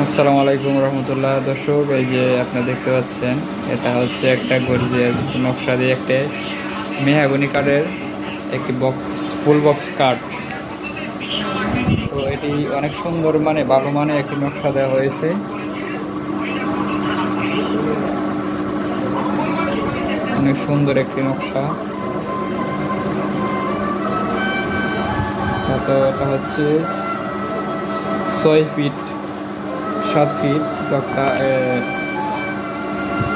আসসালামু আলাইকুম রহমতুল্লাহ। দর্শক, এই যে আপনি দেখতে পাচ্ছেন, এটা হচ্ছে একটা গর্জিয়াস নকশা দিয়ে একটা মেহাগনি কাঠের একটি বক্স, ফুল বক্স কাঠ। তো এটি অনেক সুন্দর, মানে ভালো মানে একটি নকশা দেওয়া হয়েছে। অনেক সুন্দর একটি নকশা। তো এটা হচ্ছে 6 ফিট 7 ফিট তক্তা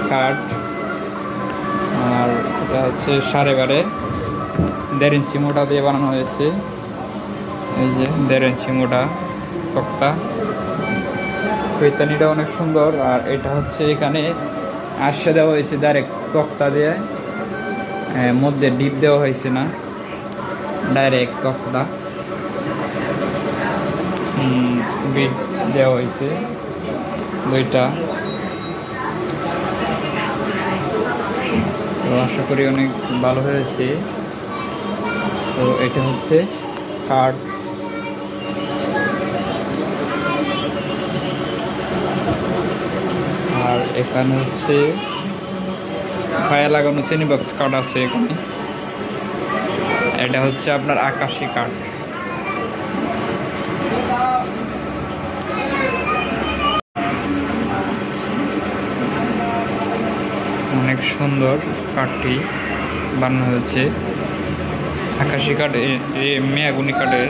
কাঠ। আর এটা হচ্ছে 1.5 ইঞ্চি মোটা দিয়ে বানানো হয়েছে। এই যে 1.5 ইঞ্চি মোটা তক্তা। ফৈতানিটা অনেক সুন্দর। আর এটা হচ্ছে এখানে আশা দেওয়া হয়েছে ডাইরেক্ট তক্তা দিয়ে, মধ্যে ডিপ দেওয়া হয়েছে না, ডাইরেক্ট তক্তা বিট দেওয়া হয়েছে দুইটা। তো আশা করি অনেক ভালো হয়েছে। তো এটা হচ্ছে কাঠ। আর এখানে হচ্ছে ফায়া লাগানো চিনি বক্স কাঠ আছে এখানে। এটা হচ্ছে আপনার আকাশি কাঠ। অনেক সুন্দর কাঠটি বানানো হয়েছে। আকাশি কাঠ, মেয়াগুনি কাঠের।